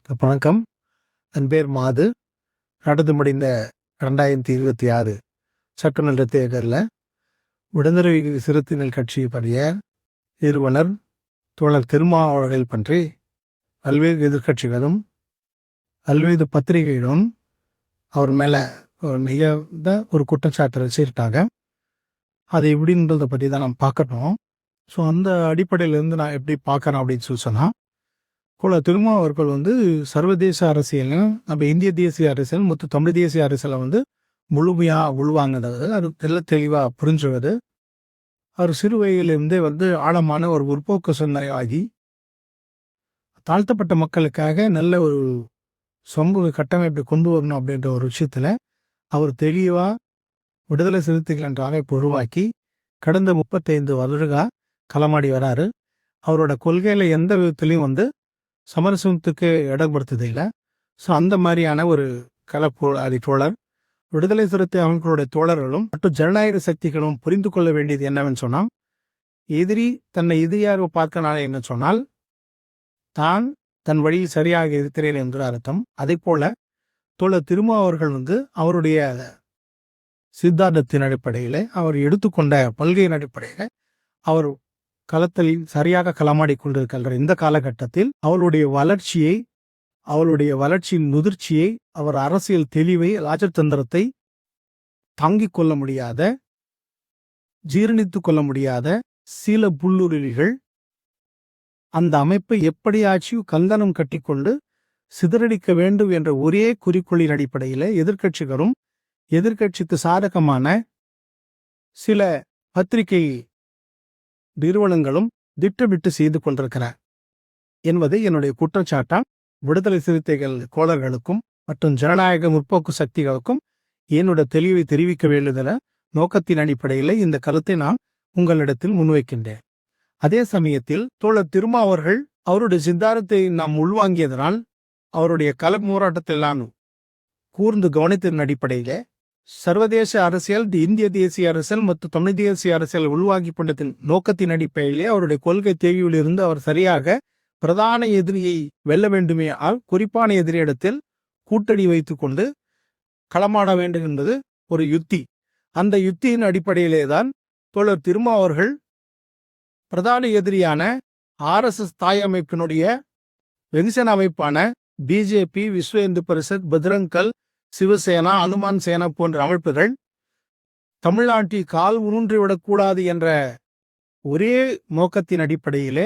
வணக்கம். என் பேர் மாது. நடந்து முடிந்த 2026 சட்டமன்ற தேர்தலில் விடுதலை சிறுத்தைகள் கட்சி பற்றிய நிறுவனர் தோழர் திருமாவளவர்கள் பற்றி பல்வேறு எதிர்கட்சிகளும் பல்வேறு பத்திரிகைகளும் அவர் மேலே ஒரு குற்றச்சாட்டு வச்சுருக்காங்க. அது எப்படின்றதை பற்றி தான் நம்ம பார்க்கணும். ஸோ அந்த அடிப்படையிலேருந்து நான் எப்படி பார்க்குறேன் அப்படின்னு சொன்னால், திருமாவளவர்கள் சர்வதேச அரசியலும் நம்ம இந்திய தேசிய அரசியல் மற்றும் தமிழ் தேசிய அரசியலை முழுமையாக உள்வாங்கினது. அது தெளிவாக புரிஞ்சுவது. அவர் சிறு வயதிலிருந்தே ஆழமான ஒரு முற்போக்கு சிந்தனையாகி தாழ்த்தப்பட்ட மக்களுக்காக நல்ல ஒரு சமூக கட்டமைப்பை கொண்டு வரணும் அப்படின்ற ஒரு விஷயத்தில் அவர் தெளிவாக விடுதலை சிறுத்தைகள் என்ற அமைப்பு உருவாக்கி கடந்த 35 வருடங்களாக களமாடி வராரு. அவரோட கொள்கையில் எந்த விதத்துலையும் சமரசத்துக்கு இடம் கொடுத்தது இல்லை. ஸோ அந்த மாதிரியான ஒரு தோழர் விடுதலை சிறுத்தை அமைப்புகளுடைய தோழர்களும் மற்றும் ஜனநாயக சக்திகளும் புரிந்து கொள்ள வேண்டியது என்னவென்னு சொன்னால், எதிரி தன்னை எதிரியாக பார்க்கனால என்ன சொன்னால் தான் தன் வழியில் சரியாக இருக்கிறேன் என்று அர்த்தம். அதே போல தோழர் திருமாவர்கள் அவருடைய சித்தாந்தத்தின் அடிப்படையில் அவர் எடுத்துக்கொண்ட கொள்கையின் அடிப்படையில் அவர் களத்தில் சரியாக களமாடி கொண்டிருக்கின்ற இந்த காலகட்டத்தில் அவருடைய வளர்ச்சியின் முதிர்ச்சியை, அவர் அரசியல் தெளிவை, ராஜதந்திரத்தை தாங்கிக் கொள்ள முடியாத, ஜீரணித்துக் கொள்ள முடியாத சில புல்லுருவிகள் அந்த அமைப்பை எப்படியாச்சும் கந்தனம் கட்டிக்கொண்டு சிதறடிக்க வேண்டும் என்ற ஒரே குறிக்கோளின் அடிப்படையில் எதிர்கட்சிக்கு சாதகமான சில பத்திரிகை நிறுவனங்களும் திட்டமிட்டு செய்து கொண்டிருக்கிறார் என்பதை என்னுடைய குற்றச்சாட்டா விடுதலை சிறுத்தைகள் தோழர்களுக்கும் மற்றும் ஜனநாயக முற்போக்கு சக்திகளுக்கும் என்னுடைய தெளிவை தெரிவிக்க வேண்டுமென நோக்கத்தின் அடிப்படையில் இந்த கருத்தை நான் உங்களிடத்தில் முன்வைக்கின்றேன். அதே சமயத்தில் தோழர் திருமாவர்கள் அவருடைய சித்தாந்தத்தை நாம் உள்வாங்கியதனால் அவருடைய போராட்டத்தில் நான் கூர்ந்து கவனித்ததன் அடிப்படையிலே சர்வதேச அரசியல், இந்திய தேசிய அரசியல் மற்றும் தமிழ் தேசிய அரசியல் உள்வாங்கி கொண்டதின் நோக்கத்தின் அடிப்படையிலே அவருடைய கொள்கை தேவையிலிருந்து அவர் சரியாக பிரதான எதிரியை வெல்ல வேண்டுமே குறிப்பான எதிரியிடத்தில் கூட்டணி வைத்துக் கொண்டு களமாட வேண்டும் என்பது ஒரு யுத்தி. அந்த யுத்தியின் அடிப்படையிலே தான் தோழர் திருமாவர்கள் பிரதான எதிரியான RSS தாய் அமைப்பினுடைய வெகுஜன அமைப்பான பிஜேபி, விஸ்வ இந்து பரிஷத், பஜ்ரங்தள், சிவசேனா, அனுமான் சேனா போன்ற அமைப்புகள் தமிழ்நாட்டில் கால் ஊன்றிவிடக்கூடாது என்ற ஒரே நோக்கத்தின் அடிப்படையிலே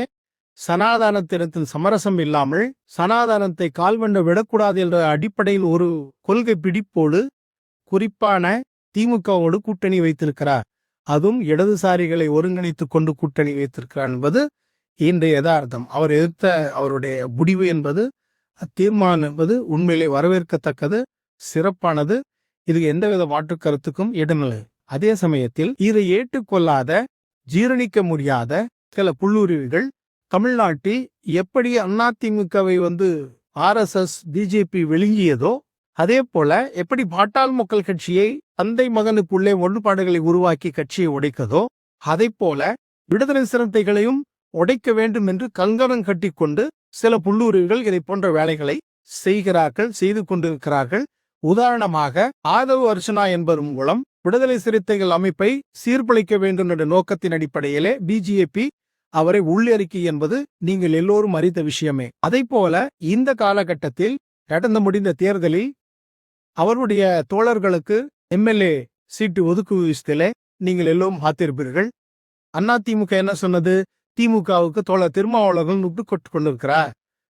சனாதனத்தினத்தின் சமரசம் இல்லாமல் சனாதனத்தை கால்வெண்ட விடக்கூடாது என்ற அடிப்படையில் ஒரு கொள்கை பிடிப்போடு குறிப்பான திமுகவோடு கூட்டணி வைத்திருக்கிறார். அதுவும் இடதுசாரிகளை ஒருங்கிணைத்துக் கொண்டு கூட்டணி வைத்திருக்கிறார் என்பது இன்றைய யதார்த்தம். அவர் எதிர்த்த அவருடைய முடிவு என்பது, தீர்மானம் என்பது உண்மையிலே வரவேற்கத்தக்கது, சிறப்பானது. இது எந்தவித மாற்று கருத்துக்கும் இடமில்லை. அதே சமயத்தில் இதை ஏற்றுக்கொள்ளாத, ஜீரணிக்க முடியாத சில புல்லுருவிகள் தமிழ்நாட்டில் எப்படி அதிமுகவை RSS, பிஜேபி விழுங்கியதோ அதே போல எப்படி பாட்டாள் மக்கள் கட்சியை தந்தை மகனுக்குள்ளே ஒன்றுபாடுகளை உருவாக்கி கட்சியை உடைக்கதோ அதை போல விடுதலை சிறுத்தைகளையும் உடைக்க வேண்டும் என்று கங்கணம் கட்டிக்கொண்டு சில புல்லுருவிகள் இதை போன்ற வேலைகளை செய்து கொண்டிருக்கிறார்கள். உதாரணமாக ஆதவ் அர்ச்சனா என்பவர் மூலம் விடுதலை சிறுத்தைகள் அமைப்பை சீர்குலைக்க வேண்டும் என்ற நோக்கத்தின் அடிப்படையிலே பிஜேபி அவரை உள்ளிறக்கி என்பது நீங்கள் எல்லோரும் அறிந்த விஷயமே. அதை போல இந்த காலகட்டத்தில் நடந்து முடிந்த தேர்தலில் அவருடைய தோழர்களுக்கு MLA சீட்டு ஒதுக்குவதிலே நீங்கள் எல்லோரும் பார்த்திருப்பீர்கள். அதிமுக என்ன சொன்னது? திமுகவுக்கு தோழர் திருமாவளவர்கள் நுட்டு கொட்டு கொண்டிருக்கிறார்,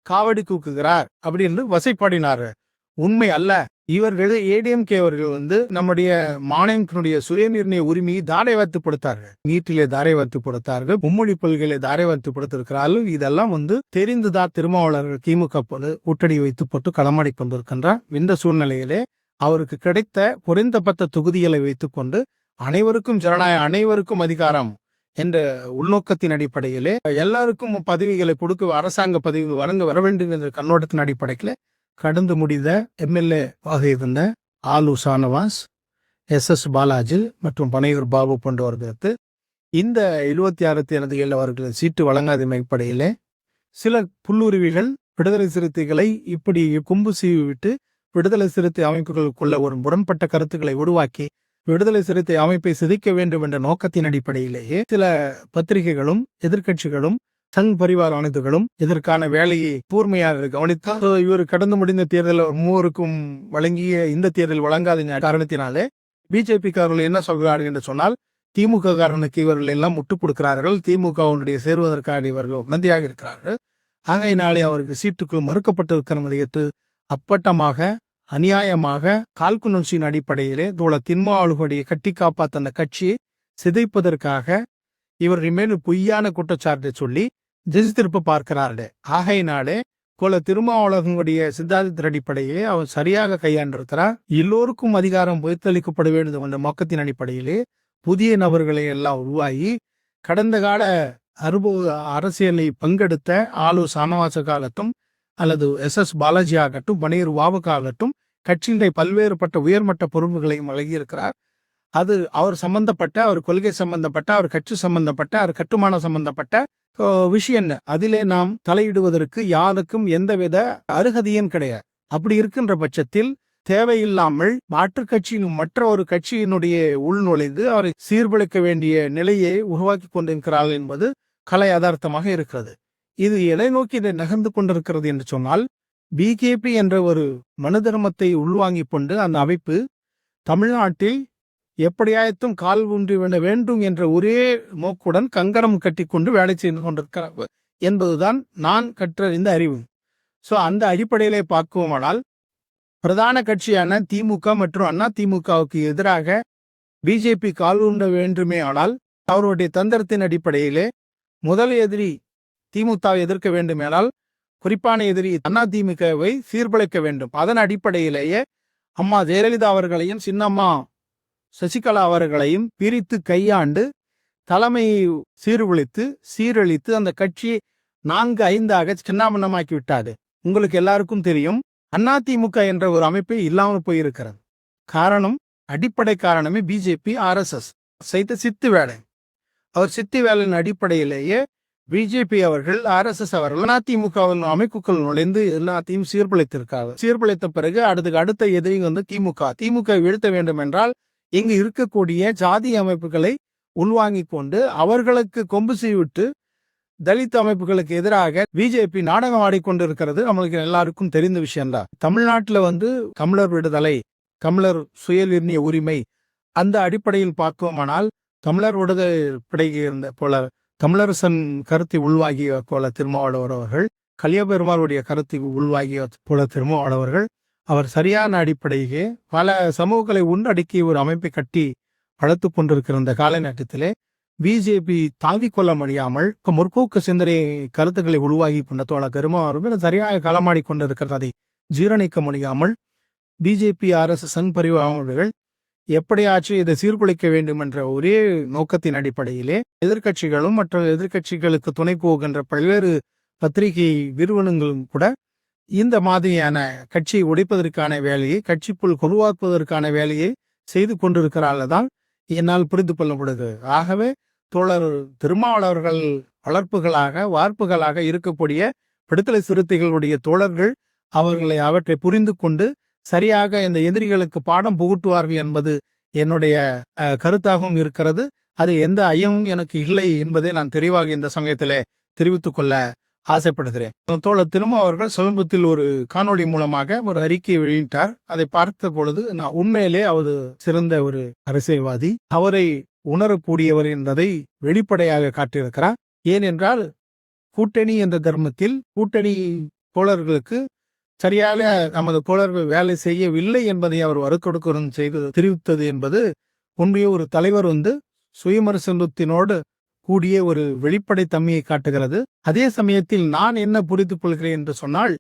காவடி தூக்குகிறார் அப்படின்னு வசைப்பாடினார். உண்மை அல்ல. இவர்கள் ADMK அவர்கள் நம்முடைய மாநிலத்தினுடைய சுயநிர்ணய உரிமையை தாரைவாத்து கொடுத்தார்கள். நீட்டிலே தாரைவாத்து கொடுத்தார்கள், மும்மொழி கொள்கையிலே தாரைவாத்து கொடுத்திருக்கிறார்கள். இதெல்லாம் தெரிந்துதான் திருமாவளவர்கள் திமுக கூட்டணி வைத்து போட்டு களமாடி கொண்டிருக்கின்றார். இந்த சூழ்நிலையிலே அவருக்கு கிடைத்த குறைந்தபட்ச தொகுதிகளை வைத்துக் கொண்டு அனைவருக்கும் ஜனநாயகம், அனைவருக்கும் அதிகாரம் என்ற உள்நோக்கத்தின் அடிப்படையிலே எல்லாருக்கும் பதவிகளை கொடுக்க, அரசாங்க பதவி வர வேண்டும் என்ற கண்ணோட்டத்தின் அடிப்படையில் கடந்து முடிந்த MLA ஆக இருந்த ஆலு ஷானவாஸ், SS பாலாஜி மற்றும் பனையூர் பாபு போன்றவர்களுக்கு இந்த 76 அவர்கள் சீட்டு வழங்காத அடிப்படையிலே சில புல்லுருவிகள் விடுதலை சிறுத்தைகளை இப்படி கொம்பு சீவி விட்டு விடுதலை சிறுத்தை அமைப்புகளுக்குள்ள ஒரு முரண்பட்ட கருத்துக்களை உருவாக்கி விடுதலை சிறுத்தை அமைப்பை சிதைக்க வேண்டும் என்ற நோக்கத்தின் அடிப்படையிலேயே சில பத்திரிகைகளும் எதிர்க்கட்சிகளும் சங் பரிவார் அமைப்புகளும் இதற்கான வேலையை கூர்மையாக கவனித்தால் இவர் கடந்து முடிந்த தேர்தல் மூவருக்கும் வழங்கிய இந்த தேர்தல் வழங்காத காரணத்தினாலே பிஜேபி காரர்கள் என்ன சொல்கிறார்கள் என்று சொன்னால் திமுக காரனுக்கு இவர்கள் எல்லாம் முட்டுக் கொடுக்கிறார்கள், திமுகவுடைய சேருவதற்காக இவர்கள் உடந்தையாக இருக்கிறார்கள், ஆகையினாலே அவருக்கு சீட்டுக்குள் மறுக்கப்பட்டிருக்கிற எட்டு அப்பட்டமாக அநியாயமாக காழ்ப்புணர்ச்சியின் அடிப்படையிலே தின்மாவளுடைய கட்டி காப்பாற்ற அந்த கட்சியை சிதைப்பதற்காக இவர் மேலும் பொய்யான குற்றச்சாட்டை சொல்லி திசை திருப்ப பார்க்கிறார்கள். ஆகையினாலே திருமாவளவனுடைய சித்தாந்தத்தின் அடிப்படையிலே அவர் சரியாக கையாண்டிருக்கிறார். எல்லோருக்கும் அதிகாரம் வைத்தளிக்கப்பட வேண்டும் என்ற நோக்கத்தின் அடிப்படையிலே புதிய நபர்களை எல்லாம் உருவாகி கடந்த கால அனுபவ அரசியலை பங்கெடுத்த ஆலு சானவாச காலத்தும் அல்லது SS பாலாஜி ஆகட்டும், பனீர் வாவுக்காகட்டும் கட்சியினுடைய பல்வேறுபட்ட உயர்மட்ட பொறுப்புகளையும் வழங்கியிருக்கிறார். அது அவர் சம்பந்தப்பட்ட, அவர் கொள்கை சம்பந்தப்பட்ட, அவர் கட்சி சம்பந்தப்பட்ட, அவர் கட்டுமானம் சம்பந்தப்பட்ட விஷயம். அதிலே நாம் தலையிடுவதற்கு யாருக்கும் எந்தவித அருகதையும் கிடையாது. அப்படி இருக்கின்ற பட்சத்தில் தேவையில்லாமல் மாற்றுக் கட்சியின் மற்ற ஒரு கட்சியினுடைய உள்நுழைந்து அவரை சீர்குலைக்க வேண்டிய நிலையை உருவாக்கி கொண்டிருக்கிறார்கள் என்பது கலை யதார்த்தமாக இருக்கிறது. இது எதை நோக்கி நகர்ந்து கொண்டிருக்கிறது என்று சொன்னால், பிஜேபி என்ற ஒரு மனு தர்மத்தை உள்வாங்கிக் கொண்டு அந்த அமைப்பு தமிழ்நாட்டில் எப்படியாயத்தும் கால் ஊன்றி விட வேண்டும் என்ற ஒரே நோக்குடன் கங்கரம் கட்டி கொண்டு வேலை செய்து கொண்டிருக்கிறார் என்பதுதான் நான் கற்ற இந்த அறிவு. அந்த அடிப்படையிலே பார்க்குவோமானால் பிரதான கட்சியான திமுக மற்றும் அண்ணா திமுகவுக்கு எதிராக பிஜேபி கால் ஊன்ற வேண்டுமே ஆனால் அவருடைய தந்திரத்தின் அடிப்படையிலே முதல் எதிரி திமுகவை எதிர்க்க வேண்டுமேனால் குறிப்பான எதிரி அண்ணா திமுகவை சீர்குலைக்க வேண்டும். அதன் அடிப்படையிலேயே அம்மா ஜெயலலிதா அவர்களையும் சின்னம்மா சசிகலா அவர்களையும் பிரித்து கையாண்டு தலைமையை சீரழித்து அந்த கட்சியை 4-5 சின்னாபின்னமாக்கி விட்டாது. உங்களுக்கு எல்லாருக்கும் தெரியும், அதிமுக என்ற ஒரு அமைப்பை இல்லாமல் போயிருக்கிறது. அடிப்படை காரணமே பிஜேபி RSS செய்த சித்து வேலை. அவர் சித்து வேலையின் அடிப்படையிலேயே பிஜேபி அவர்கள் RSS அவர்கள் அதிமுகவின் அமைப்புகள் நுழைந்து எல்லாத்தையும் சீர்குலைத்திருக்காங்க. சீர்குலைத்த பிறகு அடுத்த எதிரி திமுக வீழ்த்த வேண்டும் என்றால் இங்கு இருக்கக்கூடிய ஜாதி அமைப்புகளை உள்வாங்கிக் கொண்டு அவர்களுக்கு கொம்பு சீவிட்டு தலித் அமைப்புகளுக்கு எதிராக பிஜேபி நாடகம் ஆடிக்கொண்டிருக்கிறது. நம்மளுக்கு எல்லாருக்கும் தெரிந்த விஷயம்தான். தமிழ்நாட்டில் தமிழர் விடுதலை, தமிழர் சுயநிர்ணய உரிமை அந்த அடிப்படையில் பார்க்குமானால் தமிழர் விடுதலை இருந்த போல தமிழரசன் கருத்தை உள்வாகிய போல திருமாவளவர் அவர்கள், கலியபெருமாளுடைய கருத்தை உள்வாகிய போல திருமாவளவர்கள் அவர் சரியான அடிப்படையே பல சமூகங்களை உள்ளடக்கி ஒரு அமைப்பை கட்டி வளர்த்து கொண்டிருக்கிற இந்த காலநட்டத்திலே பிஜேபி தாங்கிக் கொள்ள முடியாமல் முற்போக்கு சிந்தனை கருத்துக்களை உருவாகி கொண்ட தோழ கருமாவர்கள் சரியாக களமாடி கொண்டிருக்கிறது. அதை ஜீரணிக்க முடியாமல் பிஜேபி RSS சங் பரிவார்கள் எப்படியாச்சும் இதை சீர்குலைக்க வேண்டும் என்ற ஒரே நோக்கத்தின் அடிப்படையிலே எதிர்க்கட்சிகளும் மற்ற எதிர்க்கட்சிகளுக்கு துணை போகின்ற பல்வேறு பத்திரிகை நிறுவனங்களும் கூட இந்த மாதிரியான கட்சியை உடைப்பதற்கான வேலையை, கட்சிக்குள் உருவாக்குவதற்கான வேலையை செய்து கொண்டிருக்கிறார்கள் தான் என்னால் புரிந்து கொள்ளப்படுது. ஆகவே தோழர் திருமாவளவர்கள் வார்ப்புகளாக இருக்கக்கூடிய விடுதலை சிறுத்தைகளுடைய தோழர்கள் அவற்றை புரிந்து கொண்டு சரியாக இந்த எதிரிகளுக்கு பாடம் புகுட்டுவார்கள் என்பது என்னுடைய கருத்தாகவும் இருக்கிறது. அது எந்த ஐயமும் எனக்கு இல்லை என்பதை நான் தெளிவாக இந்த சமயத்திலே தெரிவித்துக் கொள்ள ஆசைப்படுகிறேன். தோழர் திருமாவர்கள் சமீபத்தில் ஒரு காணொளி மூலமாக ஒரு அறிக்கையை வெளியிட்டார். அதை பார்த்த பொழுது நான் உண்மையிலே அவர் சிறந்த ஒரு அரசியல்வாதி, அவரை உணரக்கூடியவர் என்பதை வெளிப்படையாக காட்டியிருக்கிறார். ஏனென்றால் கூட்டணி என்ற தர்மத்தில் கூட்டணி தோழர்களுக்கு சரியாக நமது தோழர்கள் வேலை செய்யவில்லை என்பதை அவர் வறுக்கொடுக்கணும் செய்து தெரிவித்தது என்பது உண்மையே ஒரு தலைவர் சுயமரிசனத்தினோடு கூடிய ஒரு வெளிப்படை தன்மையை காட்டுகிறது. அதே சமயத்தில் நான் என்ன புரிந்து கொள்கிறேன் என்று சொன்னால்,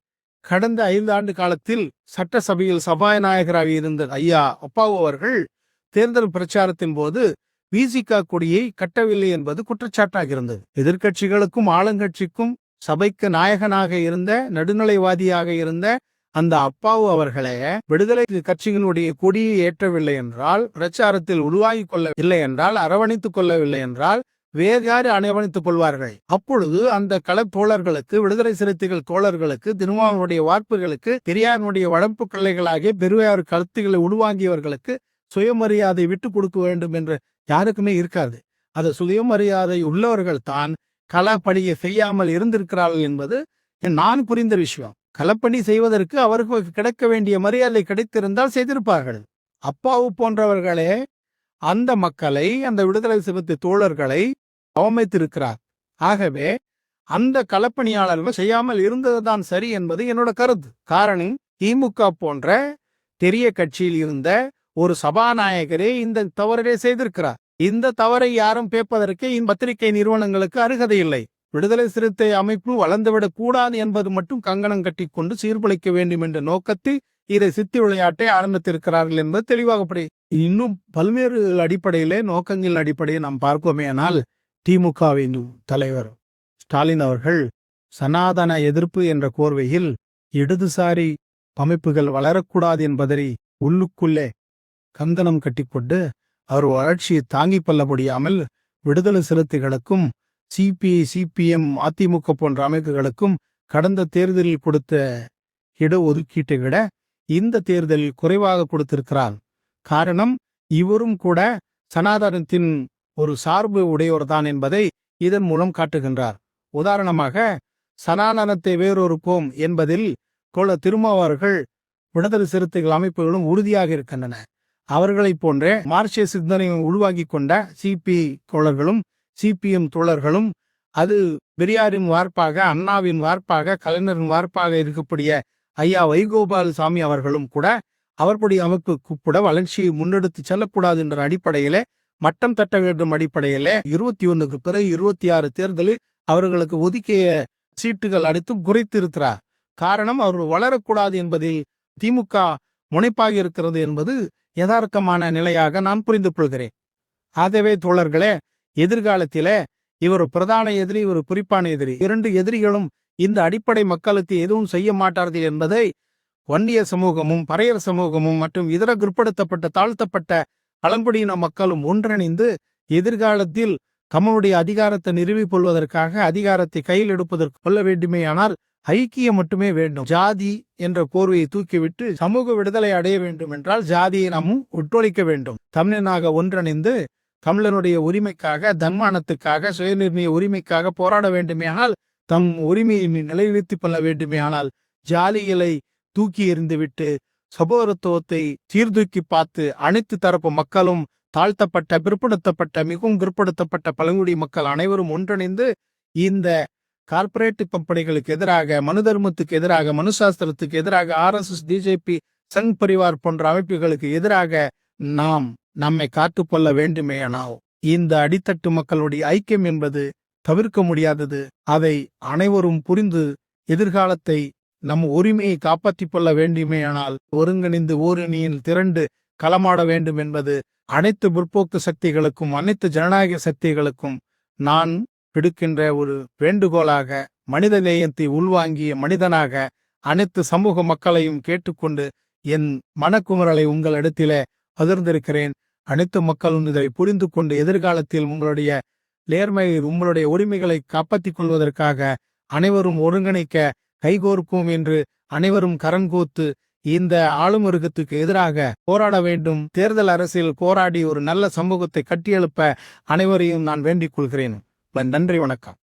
கடந்த 5 ஆண்டு காலத்தில் சட்டசபையில் சபாநாயகராக இருந்த ஐயா அப்பாவு அவர்கள் தேர்தல் பிரச்சாரத்தின் போது விசிக கொடியை கட்டவில்லை என்பது குற்றச்சாட்டாக இருந்தது. எதிர்க்கட்சிகளுக்கும் ஆளுங்கட்சிக்கும் சபைக்கு நாயகனாக இருந்த, நடுநிலைவாதியாக இருந்த அந்த அப்பாவு அவர்களே விடுதலை கட்சிகளுடைய கொடியை ஏற்றவில்லை என்றால், பிரச்சாரத்தில் உருவாகி கொள்ளவில்லை என்றால், அரவணைத்துக் கொள்ளவில்லை என்றால் வேறு யாரு அணைவணித்துக் கொள்வார்கள்? அப்பொழுது அந்த களத்தோழர்களுக்கு, விடுதலை சிறுத்தைகள் தோழர்களுக்கு, திருமாவனுடைய வார்ப்புகளுக்கு, பெரியாருடைய வளர்ப்பு பிள்ளைகளாகிய பெரியார் கருத்துக்களை உள்வாங்கியவர்களுக்கு சுயமரியாதை விட்டுக் கொடுக்க வேண்டும் என்று யாருக்குமே இருக்காது. அது சுயமரியாதை உள்ளவர்கள் தான் களப்பணியை செய்யாமல் இருந்திருக்கிறார்கள் என்பது நான் புரிந்த விஷயம். களப்பணி செய்வதற்கு அவர்களுக்கு கிடைக்க வேண்டிய மரியாதை கிடைத்திருந்தால் செய்திருப்பார்கள். அப்பாவு போன்றவர்களே அந்த மக்களை, அந்த விடுதலை சிறுத்தை தோழர்களை அவமதித்திருக்கிறார். ஆகவே அந்த களப்பணியாளர்கள் செய்யாமல் இருந்ததுதான் சரி என்பது என்னோட கருத்து. காரணம், திமுக போன்ற பெரிய கட்சியில் இருந்த ஒரு சபாநாயகரே இந்த தவறை செய்திருக்கிறார். இந்த தவறை யாரும் பேப்பதற்கு பத்திரிகை நிறுவனங்களுக்கு அருகதை இல்லை. விடுதலை சிறுத்தை அமைப்பு வளர்ந்துவிடக் கூடாது என்பது மட்டும் கங்கணம் கட்டி கொண்டு சீர்குலைக்க வேண்டும் என்ற நோக்கத்தில் இதை சித்தி விளையாட்டை ஆரம்பித்திருக்கிறார்கள் என்பது தெளிவாகப்படி. இன்னும் பல்வேறு அடிப்படையிலே, நோக்கங்களின் அடிப்படையில் நாம் பார்ப்போமேயானால், திமுகவின் தலைவர் ஸ்டாலின் அவர்கள் சனாதன எதிர்ப்பு என்ற கோர்வையில் இடதுசாரி அமைப்புகள் வளரக்கூடாது என்பதை உள்ளுக்குள்ளே கந்தனம் கட்டிக்கொண்டு அவர் வளர்ச்சியை தாங்கிக் கொள்ள முடியாமல் விடுதலை சிறுத்தைகளுக்கும் சிபிஐ, சிபிஎம், அதிமுக போன்ற அமைப்புகளுக்கும் கடந்த தேர்தலில் கொடுத்த இடஒதுக்கீட்டை விட இந்த தேர்தலில் குறைவாக கொடுத்திருக்கிறார். காரணம், இவரும் கூட சனாதனத்தின் ஒரு சார்பு உடையோர்தான் என்பதை இதன் மூலம் காட்டுகின்றார். உதாரணமாக, சனாதனத்தை வேறொருப்போம் என்பதில் திருமாவர்கள் விடுதலை சிறுத்தைகள் அமைப்புகளும் உறுதியாக இருக்கின்றன. அவர்களைப் போன்றே மார்க்சிய சிந்தனையை உருவாக்கி கொண்ட சிபிஐ தோழர்களும் சிபிஎம் தோழர்களும், அது பெரியாரின் வார்ப்பாக, அண்ணாவின் வார்ப்பாக, கலைஞரின் வார்ப்பாக இருக்கக்கூடிய ஐயா வைகோபாலசாமி அவர்களும் கூட அவர்களுடைய அமைப்புக்கு கூட வளர்ச்சியை முன்னெடுத்து செல்லக்கூடாது என்ற அடிப்படையிலே, மட்டம் தட்ட வேண்டும் அடிப்படையிலே 21க்கு பிறகு 26 தேர்தலில் அவர்களுக்கு ஒதுக்கிய சீட்டுகள் அனைத்தும் குறைத்து இருக்கிறார். காரணம், அவர்கள் வளரக்கூடாது என்பதில் திமுக முனைப்பாக இருக்கிறது என்பது யதார்த்தமான நிலையாக நான் புரிந்து கொள்கிறேன். ஆகவே தோழர்களே, எதிர்காலத்திலே இவர் பிரதான எதிரி, ஒரு குறிப்பான எதிரி, இரண்டு எதிரிகளும் இந்த அடிப்படை மக்களுக்கு எதுவும் செய்ய மாட்டார்கள் என்பதை வன்னிய சமூகமும், பறையர் சமூகமும் மற்றும் இதர பிற்படுத்தப்பட்ட, தாழ்த்தப்பட்ட பழங்குடியின மக்களும் ஒன்றிணைந்து எதிர்காலத்தில் தம்முடைய அதிகாரத்தை நிறுவிக் கொள்வதற்காக, அதிகாரத்தை கையில் எடுப்பதற்கு கொள்ள வேண்டுமேயானால் ஐக்கியம் மட்டுமே வேண்டும். ஜாதி என்ற போர்வையை தூக்கிவிட்டு சமூக விடுதலை அடைய வேண்டும் என்றால் ஜாதியை நாமும் ஒட்டொழிக்க வேண்டும். தமிழனாக ஒன்றிணைந்து தமிழனுடைய உரிமைக்காக, தன்மானத்துக்காக, சுயநிர்ணய உரிமைக்காக போராட வேண்டுமேயானால், தம் உரிமையை நிலைநிறுத்திக் கொள்ள வேண்டுமேயானால் ஜாதிகளை தூக்கி எறிந்துவிட்டு சகோதரத்துவத்தை சீர்தூக்கி பார்த்து அனைத்து தரப்பு மக்களும், தாழ்த்தப்பட்ட, பிற்படுத்தப்பட்ட, மிகவும் பிற்படுத்தப்பட்ட பழங்குடி மக்கள் அனைவரும் ஒன்றிணைந்து இந்த கார்ப்பரேட் கம்பெனிகளுக்கு எதிராக, மனு தர்மத்துக்கு எதிராக, மனுசாஸ்திரத்துக்கு எதிராக, RSS, பிஜேபி, சங் பரிவார் போன்ற அமைப்புகளுக்கு எதிராக நாம் நம்மை காத்துக்கொள்ள வேண்டுமேயானால் இந்த அடித்தட்டு மக்களுடைய ஐக்கியம் என்பது தவிர்க்க முடியாதது. அதை அனைவரும் புரிந்து எதிர்காலத்தை நம் உரிமையை காப்பாற்றிக் கொள்ள வேண்டுமேயானால் ஒருங்கிணைந்து ஓரணியில் திரண்டு களமாட வேண்டும் என்பது அனைத்து முற்போக்கு சக்திகளுக்கும், அனைத்து ஜனநாயக சக்திகளுக்கும் நான் விடுக்கின்ற ஒரு வேண்டுகோளாக, மனித நேயத்தை உள்வாங்கிய மனிதனாக அனைத்து சமூக மக்களையும் கேட்டுக்கொண்டு என் மனக்குமுறலை உங்களிடத்திலே பகிர்ந்திருக்கிறேன். அனைத்து மக்களும் இதை புரிந்து கொண்டு எதிர்காலத்தில் உங்களுடைய நேர்மை, உங்களுடைய உரிமைகளை காப்பாற்றிக் கொள்வதற்காக அனைவரும் ஒருங்கிணைக்க கைகோர்ப்போம் என்று அனைவரும் கரங்கோத்து இந்த ஆளும் வர்க்கத்துக்கு எதிராக போராட வேண்டும். தேர்தல் அரசியல் போராடி ஒரு நல்ல சமூகத்தை கட்டியெழுப்ப அனைவரையும் நான் வேண்டிக் கொள்கிறேன். நன்றி, வணக்கம்.